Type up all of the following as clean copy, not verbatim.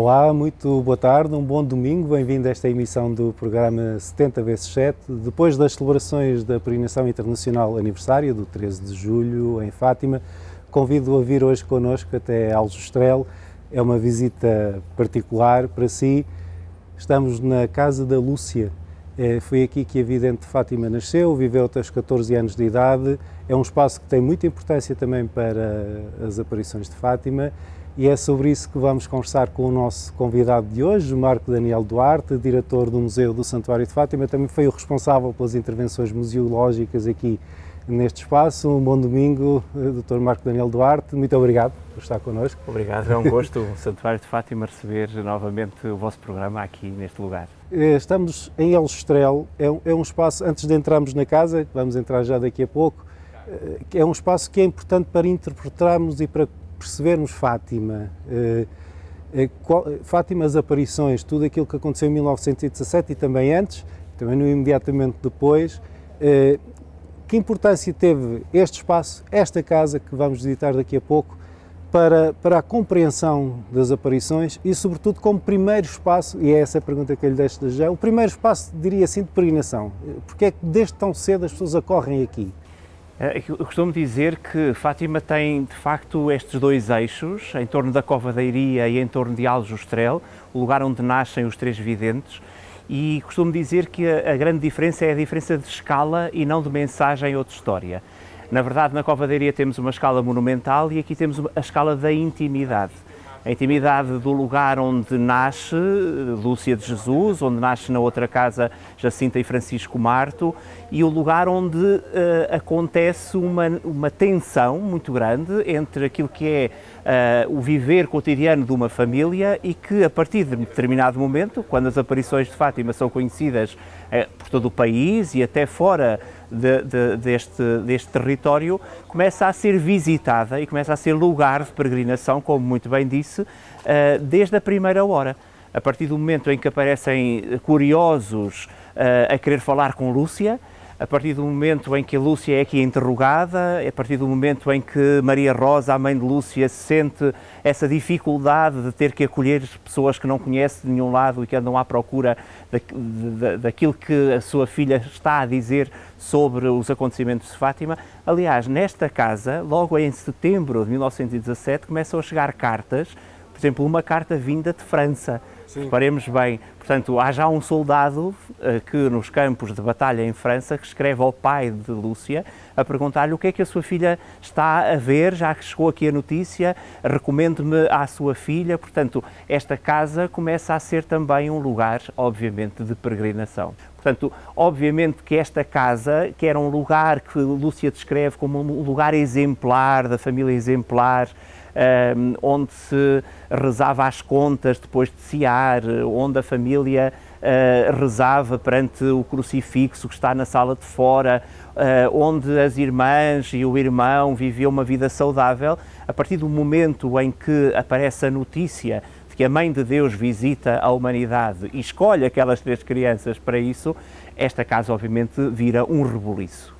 Olá, muito boa tarde, um bom domingo, bem-vindo a esta emissão do programa 70x7. Depois das celebrações da Peregrinação Internacional Aniversária, do 13 de julho, em Fátima, convido-o a vir hoje connosco até Aljustrel. É uma visita particular para si. Estamos na casa da Lúcia. Foi aqui que a vidente de Fátima nasceu, viveu até os 14 anos de idade. É um espaço que tem muita importância também para as aparições de Fátima. E é sobre isso que vamos conversar com o nosso convidado de hoje, Marco Daniel Duarte, diretor do Museu do Santuário de Fátima. Também foi o responsável pelas intervenções museológicas aqui neste espaço. Um bom domingo, Dr. Marco Daniel Duarte. Muito obrigado por estar connosco. Obrigado, é um gosto, o Santuário de Fátima, receber novamente o vosso programa aqui neste lugar. Estamos em Aljustrel, é um espaço, antes de entrarmos na casa, vamos entrar já daqui a pouco, é um espaço que é importante para interpretarmos e para percebermos Fátima, Fátima, as aparições, tudo aquilo que aconteceu em 1917 e também antes, também no imediatamente depois. Que importância teve este espaço, esta casa que vamos visitar daqui a pouco, para a compreensão das aparições e, sobretudo, como primeiro espaço, e é essa a pergunta que eu lhe deixo já, o primeiro espaço, diria assim, de peregrinação. Porque é que desde tão cedo as pessoas acorrem aqui? Eu costumo dizer que Fátima tem, de facto, estes dois eixos, em torno da Cova da Iria e em torno de Aljustrel, o lugar onde nascem os três videntes, e costumo dizer que a grande diferença é a diferença de escala e não de mensagem ou de história. Na verdade, na Cova da Iria temos uma escala monumental e aqui temos a escala da intimidade. A intimidade do lugar onde nasce Lúcia de Jesus, onde nasce na outra casa Jacinta e Francisco Marto, e o lugar onde acontece uma tensão muito grande entre aquilo que é o viver cotidiano de uma família e que, a partir de determinado momento, quando as aparições de Fátima são conhecidas por todo o país e até fora deste território, começa a ser visitada e começa a ser lugar de peregrinação, como muito bem disse, desde a primeira hora. A partir do momento em que aparecem curiosos a querer falar com Lúcia, a partir do momento em que a Lúcia é aqui interrogada, a partir do momento em que Maria Rosa, a mãe de Lúcia, sente essa dificuldade de ter que acolher pessoas que não conhece de nenhum lado e que andam à procura daquilo que a sua filha está a dizer sobre os acontecimentos de Fátima. Aliás, nesta casa, logo em setembro de 1917, começam a chegar cartas, por exemplo, uma carta vinda de França. Sim. Reparemos bem, portanto, há já um soldado que nos campos de batalha em França que escreve ao pai de Lúcia a perguntar-lhe o que é que a sua filha está a ver, já que chegou aqui a notícia, recomende-me à sua filha. Portanto, esta casa começa a ser também um lugar, obviamente, de peregrinação. Portanto, obviamente que esta casa, que era um lugar que Lúcia descreve como um lugar exemplar, da família exemplar, onde se rezava às contas depois de cear, onde a família rezava perante o crucifixo que está na sala de fora, onde as irmãs e o irmão viviam uma vida saudável. A partir do momento em que aparece a notícia de que a Mãe de Deus visita a humanidade e escolhe aquelas três crianças para isso, esta casa obviamente vira um rebuliço.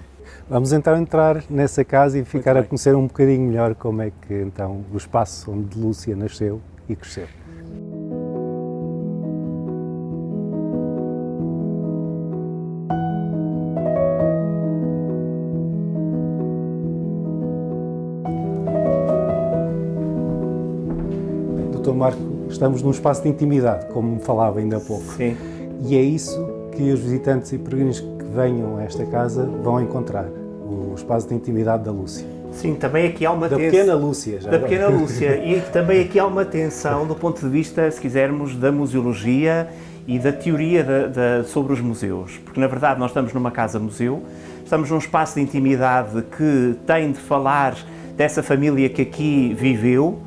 Vamos então entrar nessa casa e ficar a conhecer um bocadinho melhor como é que então o espaço onde Lúcia nasceu e cresceu. Dr. Marco, estamos num espaço de intimidade, como me falava ainda há pouco. Sim. E é isso que os visitantes e peregrinos que venham a esta casa vão encontrar, o espaço de intimidade da Lúcia. Sim, também aqui há uma tensão. Da pequena Lúcia, já. Da pequena Lúcia. E também aqui há uma tensão do ponto de vista, se quisermos, da museologia e da teoria sobre os museus. Porque, na verdade, nós estamos numa casa-museu, estamos num espaço de intimidade que tem de falar dessa família que aqui viveu,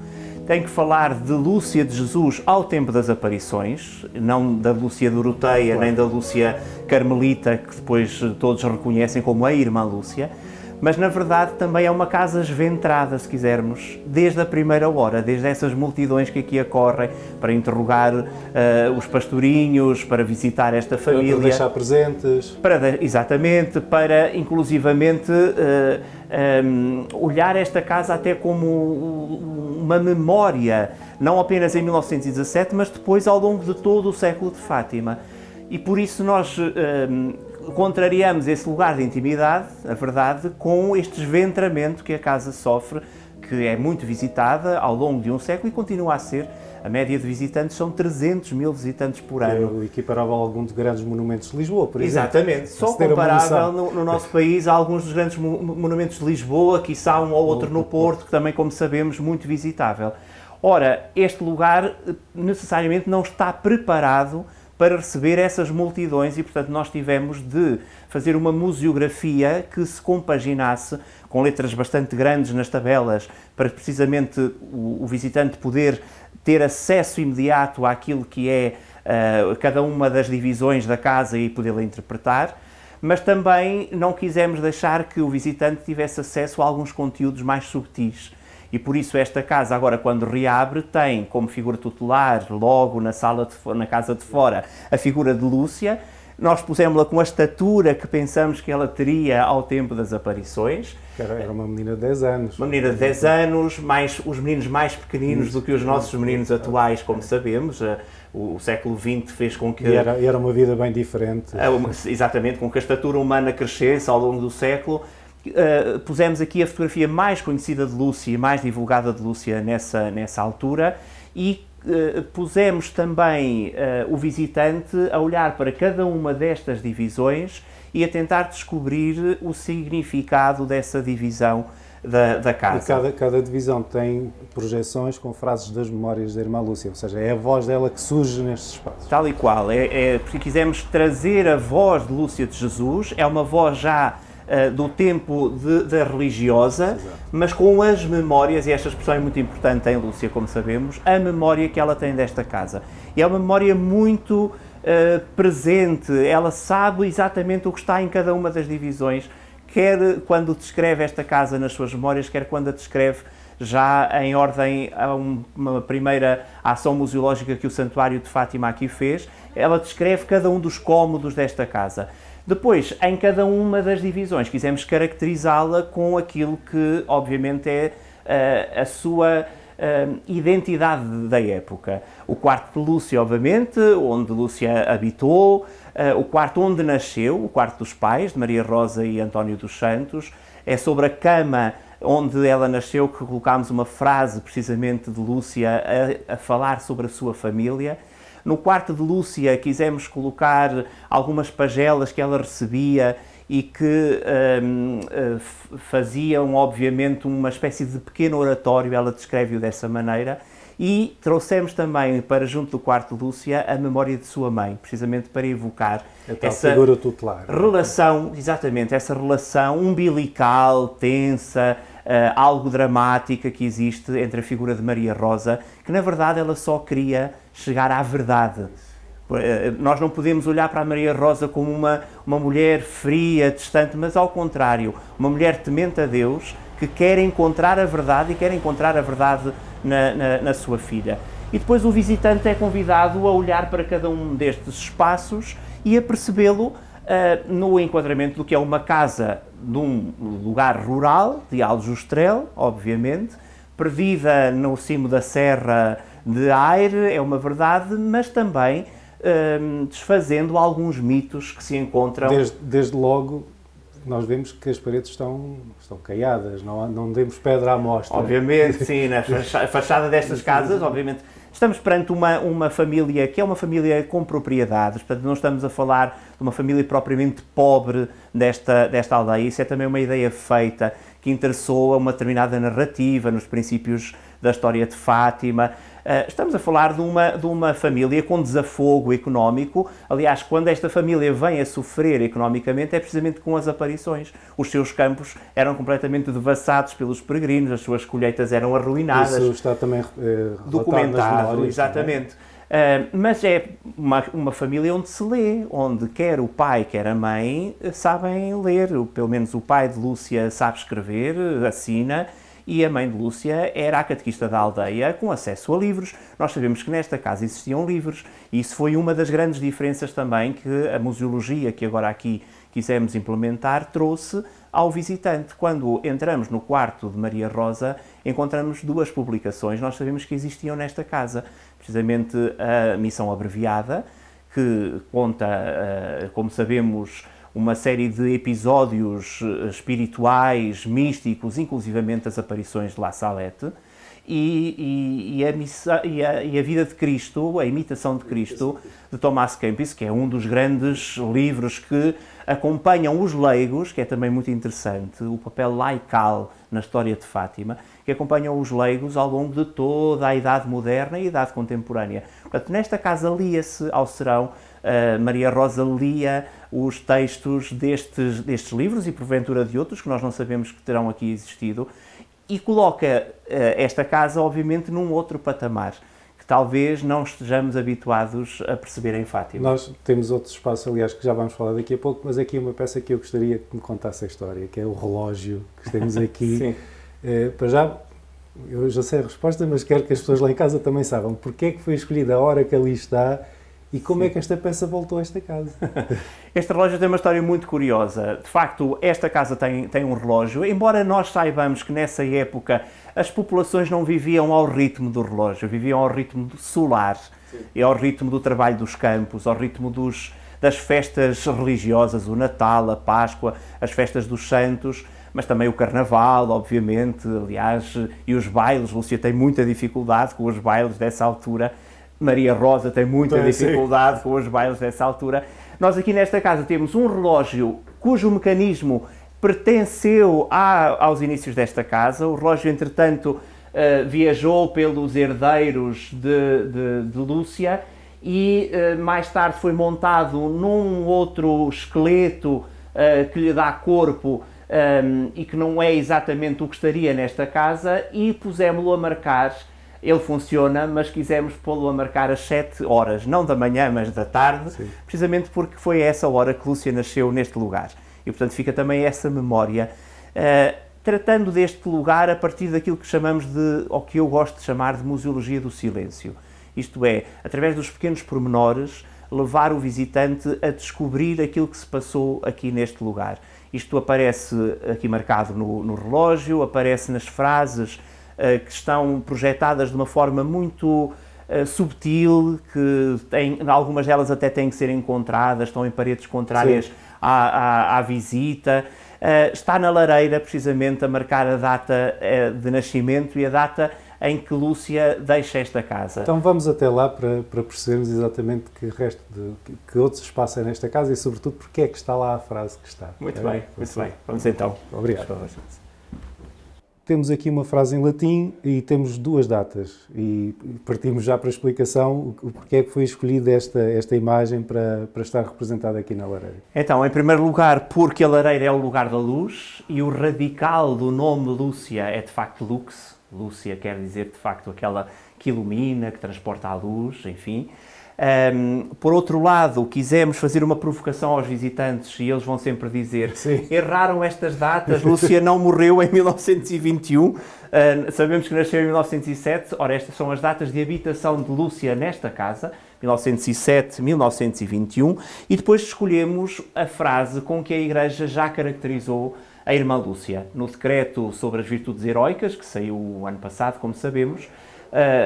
tem que falar de Lúcia de Jesus ao tempo das aparições, não da Lúcia Doroteia, nem da Lúcia Carmelita, que depois todos reconhecem como a irmã Lúcia, mas na verdade também é uma casa esventrada, se quisermos, desde a primeira hora, desde essas multidões que aqui acorrem para interrogar os pastorinhos, para visitar esta família. Para deixar presentes. Exatamente, para inclusivamente olhar esta casa até como uma memória, não apenas em 1917, mas depois ao longo de todo o século de Fátima. E por isso nós contrariamos esse lugar de intimidade, a verdade, com este desventramento que a casa sofre, que é muito visitada ao longo de um século e continua a ser. A média de visitantes são 300 mil visitantes por ano. É equiparável a algum dos grandes monumentos de Lisboa, por exemplo. Exatamente. Só comparável no nosso país a alguns dos grandes monumentos de Lisboa, quiçá um ou outro no Porto, que também, como sabemos, muito visitável. Ora, este lugar necessariamente não está preparado para receber essas multidões e, portanto, nós tivemos de fazer uma museografia que se compaginasse com letras bastante grandes nas tabelas, para precisamente o visitante poder ter acesso imediato àquilo que é cada uma das divisões da casa e podê-la interpretar, mas também não quisemos deixar que o visitante tivesse acesso a alguns conteúdos mais subtis. E por isso esta casa, agora quando reabre, tem como figura tutelar, logo na casa de fora, a figura de Lúcia. Nós pusemos-la com a estatura que pensamos que ela teria ao tempo das aparições. Era uma menina de 10 anos. Uma menina de 10 anos, mais os meninos mais pequeninos do que os nossos meninos atuais, como sabemos. O século XX fez com que... E era uma vida bem diferente. Exatamente, com que a estatura humana crescesse ao longo do século. Pusemos aqui a fotografia mais conhecida de Lúcia e mais divulgada de Lúcia nessa altura e pusemos também o visitante a olhar para cada uma destas divisões e a tentar descobrir o significado dessa divisão da casa. E cada divisão tem projeções com frases das memórias da irmã Lúcia, ou seja, é a voz dela que surge nestes espaços. Tal e qual, porque quisemos trazer a voz de Lúcia de Jesus, é uma voz já do tempo da religiosa, exato, mas com as memórias, e esta expressão é muito importante em Lúcia, como sabemos, a memória que ela tem desta casa. E é uma memória muito presente, ela sabe exatamente o que está em cada uma das divisões, quer quando descreve esta casa nas suas memórias, quer quando a descreve já em ordem a uma primeira ação museológica que o Santuário de Fátima aqui fez. Ela descreve cada um dos cômodos desta casa. Depois, em cada uma das divisões, quisemos caracterizá-la com aquilo que, obviamente, é a sua identidade da época. O quarto de Lúcia, obviamente, onde Lúcia habitou, o quarto onde nasceu, o quarto dos pais, de Maria Rosa e António dos Santos. É sobre a cama onde ela nasceu que colocámos uma frase, precisamente, de Lúcia a falar sobre a sua família. No quarto de Lúcia quisemos colocar algumas pagelas que ela recebia e que faziam, obviamente, uma espécie de pequeno oratório, ela descreve-o dessa maneira, e trouxemos também para junto do quarto de Lúcia a memória de sua mãe, precisamente para evocar essa figura tutelar. Relação, exatamente, essa relação umbilical, tensa, algo dramática que existe entre a figura de Maria Rosa, que na verdade ela só queria chegar à verdade. Nós não podemos olhar para a Maria Rosa como uma mulher fria, distante, mas ao contrário, uma mulher temente a Deus, que quer encontrar a verdade e quer encontrar a verdade na sua filha. E depois o visitante é convidado a olhar para cada um destes espaços e a percebê-lo no enquadramento do que é uma casa de um lugar rural, de Aljustrel, obviamente, perdida no cimo da Serra de Aire, é uma verdade, mas também desfazendo alguns mitos que se encontram. Desde logo, nós vemos que as paredes estão caiadas, não demos pedra à mostra. Obviamente, sim, na fachada destas casas, obviamente, estamos perante uma família que é uma família com propriedades, portanto não estamos a falar de uma família propriamente pobre desta aldeia. Isso é também uma ideia feita que interessou a uma determinada narrativa nos princípios da história de Fátima. Estamos a falar de uma família com desafogo económico. Aliás, quando esta família vem a sofrer economicamente é precisamente com as aparições. Os seus campos eram completamente devassados pelos peregrinos, as suas colheitas eram arruinadas. Isso está também documentado, exatamente. Mas é uma família onde se lê, onde quer o pai, quer a mãe sabem ler. Pelo menos o pai de Lúcia sabe escrever, assina, e a mãe de Lúcia era a catequista da aldeia com acesso a livros. Nós sabemos que nesta casa existiam livros, e isso foi uma das grandes diferenças também que a museologia, que agora aqui quisemos implementar, trouxe ao visitante. Quando entramos no quarto de Maria Rosa, encontramos duas publicações. Nós sabemos que existiam nesta casa, precisamente a Missão Abreviada, que conta, como sabemos, uma série de episódios espirituais, místicos, inclusivamente as aparições de La Salette, e a vida de Cristo, a imitação de Cristo, de Tomás Kempis, que é um dos grandes livros que acompanham os leigos, que é também muito interessante, o papel laical na história de Fátima, que acompanham os leigos ao longo de toda a Idade Moderna e a Idade Contemporânea. Portanto, nesta casa lia-se ao serão, Maria Rosa lia os textos destes livros e porventura de outros, que nós não sabemos que terão aqui existido, e coloca esta casa, obviamente, num outro patamar, que talvez não estejamos habituados a perceber em Fátima. Nós temos outros espaços, aliás, que já vamos falar daqui a pouco, mas aqui uma peça que eu gostaria que me contasse a história, que é o relógio que temos aqui. Sim. Para já, eu já sei a resposta, mas quero que as pessoas lá em casa também saibam porque é que foi escolhida a hora que ali está e como é que esta peça voltou a esta casa. Este relógio tem uma história muito curiosa. De facto, esta casa tem um relógio, embora nós saibamos que nessa época as populações não viviam ao ritmo do relógio, viviam ao ritmo do solar. Sim. E ao ritmo do trabalho dos campos, ao ritmo das festas religiosas, o Natal, a Páscoa, as festas dos santos, mas também o Carnaval, obviamente, aliás, e os bailes. Lúcia tem muita dificuldade com os bailes dessa altura. Maria Rosa tem muita dificuldade com os bailes dessa altura. Nós aqui nesta casa temos um relógio cujo mecanismo pertenceu aos inícios desta casa. O relógio, entretanto, viajou pelos herdeiros de Lúcia e mais tarde foi montado num outro esqueleto que lhe dá corpo e que não é exatamente o que estaria nesta casa, e pusemos-lo a marcar. Ele funciona, mas quisemos pô-lo a marcar às 7 horas, não da manhã, mas da tarde, sim, precisamente porque foi essa hora que Lúcia nasceu neste lugar. E, portanto, fica também essa memória, tratando deste lugar a partir daquilo que chamamos ou que eu gosto de chamar de museologia do silêncio. Isto é, através dos pequenos pormenores, levar o visitante a descobrir aquilo que se passou aqui neste lugar. Isto aparece aqui marcado no relógio, aparece nas frases que estão projetadas de uma forma muito subtil, algumas delas até têm que ser encontradas, estão em paredes contrárias à visita. Está na lareira, precisamente, a marcar a data de nascimento e a data em que Lúcia deixa esta casa. Então vamos até lá para percebermos exatamente que outros espaços é nesta casa e, sobretudo, porque é que está lá a frase que está. Muito bem. Vamos então. Obrigado. Temos aqui uma frase em latim e temos duas datas, e partimos já para a explicação o porquê é que foi escolhida esta imagem para estar representada aqui na lareira. Então, em primeiro lugar, porque a lareira é o lugar da luz e o radical do nome Lúcia é de facto lux. Lúcia quer dizer de facto aquela que ilumina, que transporta a luz, enfim. Por outro lado, quisemos fazer uma provocação aos visitantes e eles vão sempre dizer: sim, erraram estas datas, Lúcia não morreu em 1921, sabemos que nasceu em 1907, ora estas são as datas de habitação de Lúcia nesta casa, 1907, 1921, e depois escolhemos a frase com que a Igreja já caracterizou a irmã Lúcia. No decreto sobre as virtudes heroicas, que saiu o ano passado, como sabemos,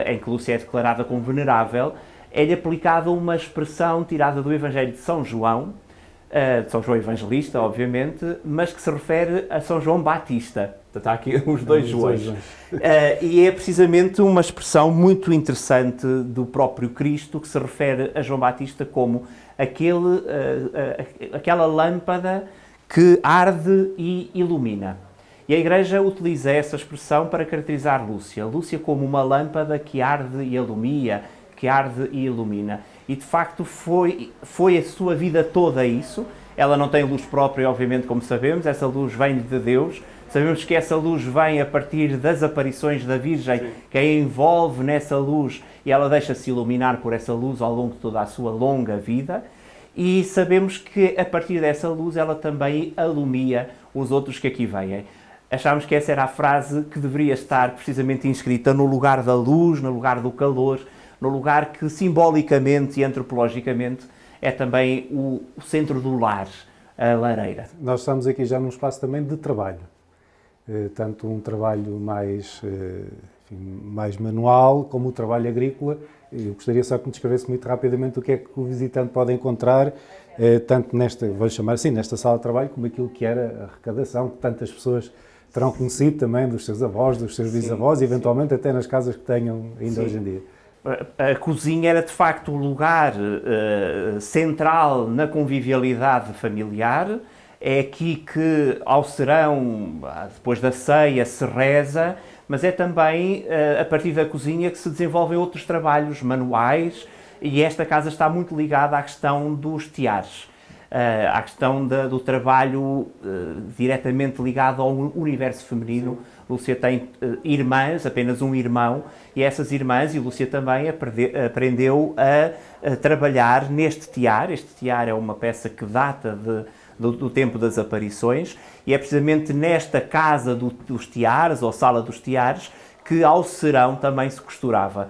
em que Lúcia é declarada como venerável, é-lhe aplicada uma expressão tirada do Evangelho de São João Evangelista, obviamente, mas que se refere a São João Batista. Portanto, há aqui os dois Joões. E é precisamente uma expressão muito interessante do próprio Cristo, que se refere a João Batista como aquela lâmpada que arde e ilumina. E a Igreja utiliza essa expressão para caracterizar Lúcia. Lúcia como uma lâmpada que arde e ilumina, que arde e ilumina. E, de facto, foi a sua vida toda isso. Ela não tem luz própria, obviamente, como sabemos. Essa luz vem de Deus. Sabemos que essa luz vem a partir das aparições da Virgem, que a envolve nessa luz e ela deixa-se iluminar por essa luz ao longo de toda a sua longa vida. E sabemos que a partir dessa luz ela também alumia os outros que aqui vêm. Achámos que essa era a frase que deveria estar precisamente inscrita no lugar da luz, no lugar do calor, no lugar que simbolicamente e antropologicamente é também o centro do lar, a lareira. Nós estamos aqui já num espaço também de trabalho, tanto um trabalho mais, enfim, mais manual como o trabalho agrícola. Eu gostaria só que me descrevesse muito rapidamente o que é que o visitante pode encontrar, tanto nesta, vou chamar assim, nesta sala de trabalho, como aquilo que era a arrecadação, que tantas pessoas terão conhecido também dos seus avós, dos seus bisavós e eventualmente até nas casas que tenham ainda hoje em dia. A cozinha era de facto o lugar central na convivialidade familiar. É aqui que ao serão, depois da ceia, se reza, mas é também a partir da cozinha que se desenvolvem outros trabalhos manuais e esta casa está muito ligada à questão dos teares, à questão do trabalho diretamente ligado ao universo feminino. Lúcia tem irmãs, apenas um irmão, e essas irmãs, e Lúcia também, aprendeu a trabalhar neste tear. Este tear é uma peça que data do tempo das aparições, e é precisamente nesta casa dos teares, ou sala dos teares, que ao serão também se costurava.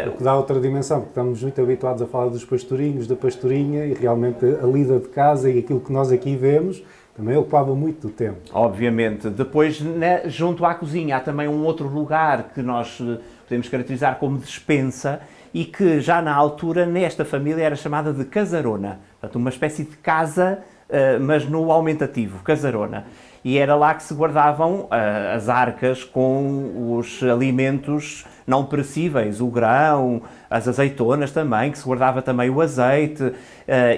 O que dá outra dimensão, porque estamos muito habituados a falar dos pastorinhos, da pastorinha, e realmente a lida de casa e aquilo que nós aqui vemos também ocupava muito do tempo. Obviamente. Depois, junto à cozinha, há também um outro lugar que nós podemos caracterizar como despensa e que já na altura, nesta família, era chamada de casarona. Portanto, uma espécie de casa, mas no aumentativo, casarona. E era lá que se guardavam as arcas com os alimentos não perecíveis, o grão, as azeitonas também, que se guardava também o azeite,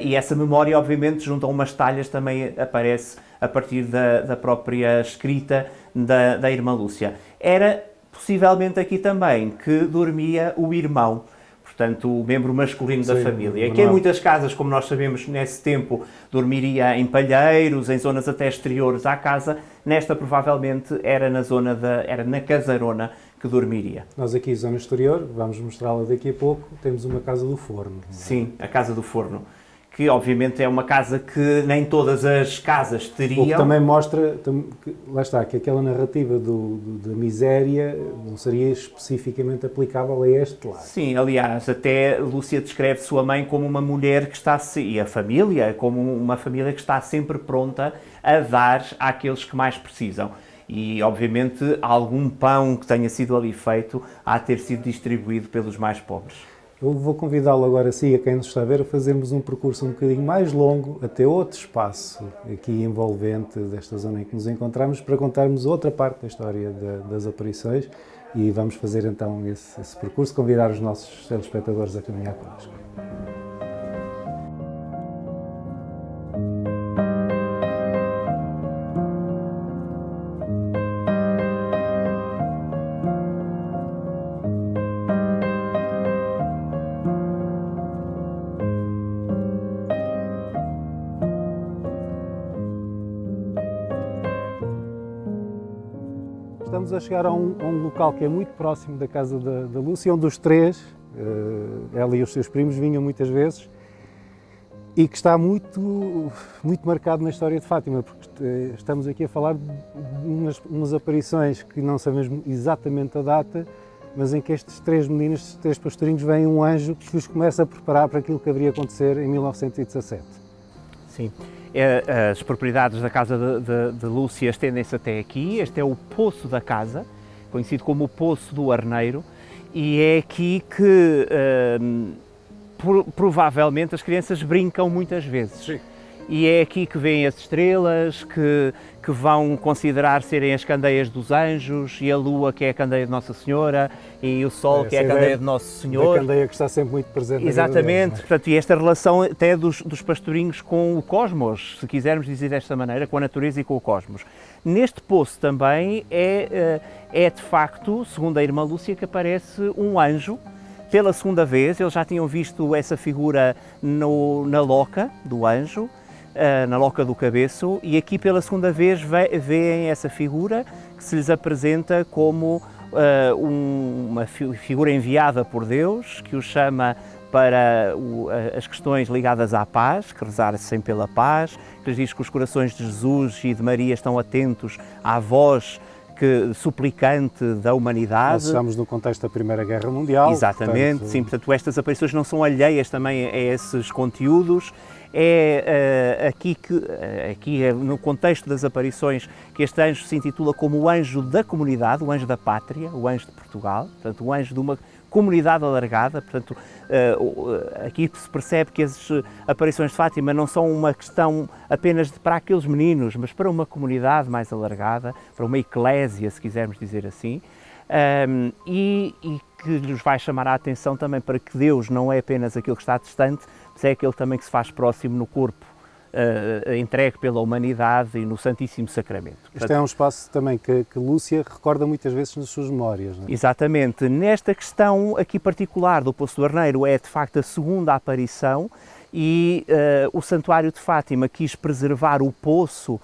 e essa memória, obviamente, junto a umas talhas também aparece a partir da própria escrita da irmã Lúcia. Era possivelmente aqui também que dormia o irmão, portanto, o membro masculino da família, que em muitas casas, como nós sabemos, nesse tempo, dormiria em palheiros, em zonas até exteriores à casa. Nesta, provavelmente, era na casarona que dormiria. Nós aqui, zona exterior, vamos mostrá-la daqui a pouco, temos uma casa do forno. Sim, a casa do forno, que obviamente é uma casa que nem todas as casas teriam. O que também mostra, lá está, que aquela narrativa da miséria não seria especificamente aplicável a este lado. Sim, aliás, até Lúcia descreve sua mãe como uma mulher que está, e a família, como uma família que está sempre pronta a dar àqueles que mais precisam. E, obviamente, algum pão que tenha sido ali feito há de ter sido distribuído pelos mais pobres. Eu vou convidá-lo agora, sim, a quem nos está a ver, a fazermos um percurso um bocadinho mais longo até outro espaço aqui envolvente desta zona em que nos encontramos para contarmos outra parte da história das aparições e vamos fazer então esse percurso, convidar os nossos telespectadores a caminhar connosco. Estamos a chegar a um local que é muito próximo da casa da Lúcia, onde os três, ela e os seus primos, vinham muitas vezes e que está muito marcado na história de Fátima, porque estamos aqui a falar de umas aparições que não sabemos exatamente a data, mas em que estes três meninos, estes três pastorinhos, vem um anjo que os começa a preparar para aquilo que haveria acontecer em 1917. Sim. As propriedades da casa de Lúcia estendem-se até aqui. Este é o poço da casa, conhecido como o Poço do Arneiro, e é aqui que provavelmente as crianças brincam muitas vezes. Sim. E é aqui que vêem as estrelas, que vão considerar serem as candeias dos anjos, e a lua, que é a candeia de Nossa Senhora, e o sol, que é a candeia de Nosso Senhor. A candeia que está sempre muito presente. Exatamente. Portanto, e esta relação até dos pastorinhos com o cosmos, se quisermos dizer desta maneira, com a natureza e com o cosmos. Neste poço também é de facto, segundo a irmã Lúcia, que aparece um anjo. Pela segunda vez, eles já tinham visto essa figura na loca do anjo. na Loca do Cabeço, e aqui pela segunda vez veem essa figura que se lhes apresenta como uma figura enviada por Deus, que os chama para as questões ligadas à paz, que rezassem pela paz, que lhes diz que os corações de Jesus e de Maria estão atentos à voz suplicante da humanidade. Nós estamos no contexto da Primeira Guerra Mundial. Exatamente, portanto... sim, portanto estas aparições não são alheias também a esses conteúdos. É aqui no contexto das aparições que este anjo se intitula como o anjo da comunidade, o anjo da pátria, o anjo de Portugal, portanto o anjo de uma comunidade alargada. Portanto, aqui se percebe que as aparições de Fátima não são uma questão apenas para aqueles meninos, mas para uma comunidade mais alargada, para uma eclésia, se quisermos dizer assim, e que lhes vai chamar a atenção também para que Deus não é apenas aquele que está distante, mas é aquele também que se faz próximo no corpo, entregue pela humanidade e no Santíssimo Sacramento. Este é um espaço também que Lúcia recorda muitas vezes nas suas memórias, não é? Exatamente. Nesta questão aqui particular do Poço do Arneiro é de facto a segunda aparição e o Santuário de Fátima quis preservar o poço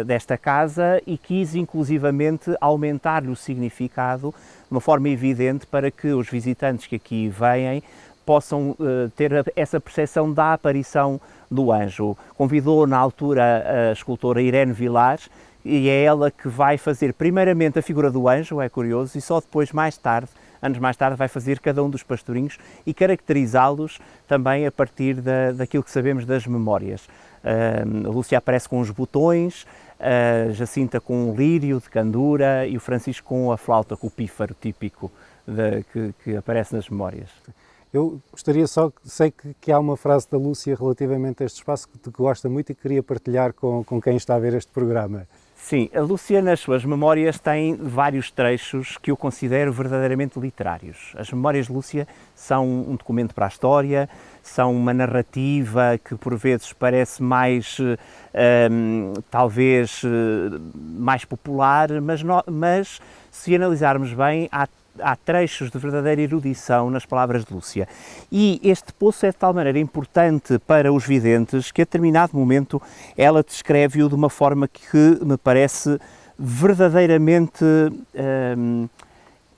desta casa e quis inclusivamente aumentar-lhe o significado de uma forma evidente para que os visitantes que aqui vêm possam ter essa percepção da aparição do anjo. Convidou na altura a escultora Irene Vilares e é ela que vai fazer primeiramente a figura do anjo, é curioso, e só depois, anos mais tarde, vai fazer cada um dos pastorinhos e caracterizá-los também a partir daquilo que sabemos das memórias. A Lúcia aparece com os botões, a Jacinta com um lírio de candura e o Francisco com a flauta, com o pífaro típico que aparece nas memórias. Eu gostaria só, sei que há uma frase da Lúcia relativamente a este espaço que gosta muito e que queria partilhar com quem está a ver este programa. Sim, a Lúcia nas suas memórias tem vários trechos que eu considero verdadeiramente literários. As memórias de Lúcia são um documento para a história, são uma narrativa que por vezes parece mais, talvez, mais popular, mas se analisarmos bem, há trechos de verdadeira erudição nas palavras de Lúcia. E este poço é de tal maneira importante para os videntes que a determinado momento ela descreve-o de uma forma que me parece verdadeiramente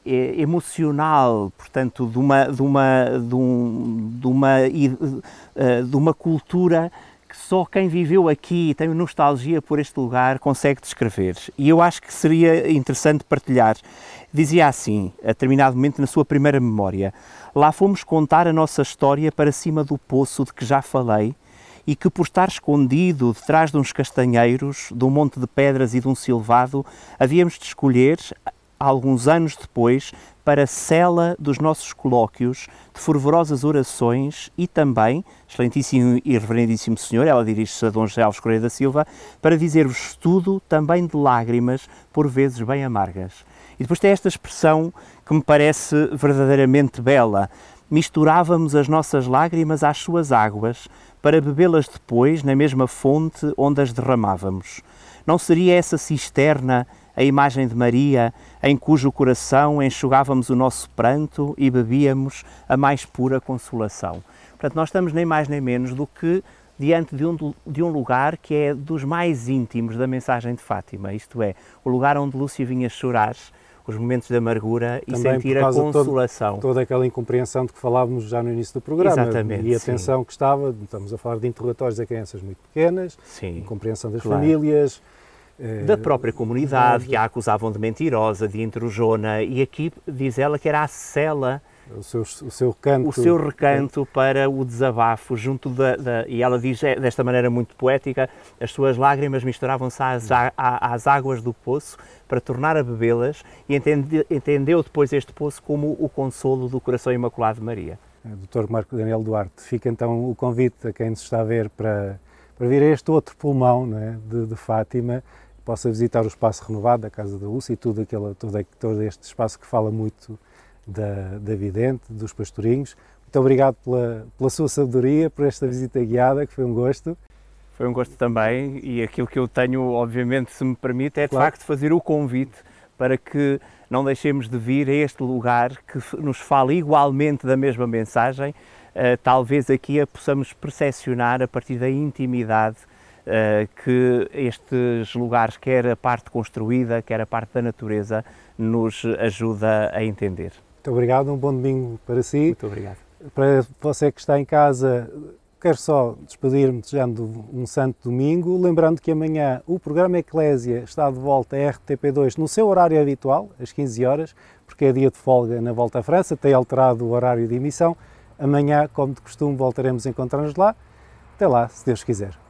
emocional, portanto, de uma cultura que só quem viveu aqui e tem nostalgia por este lugar consegue descrever. E eu acho que seria interessante partilhar. Dizia assim, a determinado momento na sua primeira memória: lá fomos contar a nossa história para cima do poço de que já falei e que, por estar escondido detrás de uns castanheiros, de um monte de pedras e de um silvado, havíamos de escolher, alguns anos depois, para a cela dos nossos colóquios, de fervorosas orações e também, excelentíssimo e reverendíssimo senhor, ela dirige-se a Dom José Alves Correia da Silva, para dizer-vos tudo também de lágrimas, por vezes bem amargas. E depois tem esta expressão que me parece verdadeiramente bela: misturávamos as nossas lágrimas às suas águas, para bebê-las depois na mesma fonte onde as derramávamos. Não seria essa cisterna a imagem de Maria, em cujo coração enxugávamos o nosso pranto e bebíamos a mais pura consolação? Portanto, nós estamos nem mais nem menos do que diante de um lugar que é dos mais íntimos da mensagem de Fátima, isto é, o lugar onde Lúcia vinha chorar os momentos de amargura e também sentir a consolação. Toda aquela incompreensão de que falávamos já no início do programa. Exatamente, e a tensão que estamos a falar de interrogatórios a crianças muito pequenas, sim, incompreensão das famílias, da própria comunidade, que a acusavam de mentirosa, de intrujona, e aqui diz ela que era a cela, o seu recanto para o desabafo, e ela diz desta maneira muito poética: as suas lágrimas misturavam-se às águas do poço para tornar a bebê-las, e entendeu depois este poço como o consolo do coração imaculado de Maria. Dr. Marco Daniel Duarte, fica então o convite a quem nos está a ver para vir a este outro pulmão, não é, de Fátima, possa visitar o espaço renovado da Casa da Lúcia e todo este espaço que fala muito da vidente, dos pastorinhos. Muito obrigado pela sua sabedoria, por esta visita guiada, que foi um gosto. Foi um gosto também, e aquilo que eu tenho, obviamente, se me permite, é de facto fazer o convite para que não deixemos de vir a este lugar que nos fala igualmente da mesma mensagem, talvez aqui a possamos percepcionar a partir da intimidade que estes lugares, quer a parte construída, quer a parte da natureza, nos ajuda a entender. Muito obrigado, um bom domingo para si. Muito obrigado. Para você que está em casa, quero só despedir-me desejando um santo domingo, lembrando que amanhã o programa Eclésia está de volta a RTP2 no seu horário habitual, às 15 horas, porque é dia de folga na volta à França, tem alterado o horário de emissão. Amanhã, como de costume, voltaremos a encontrar-nos lá. Até lá, se Deus quiser.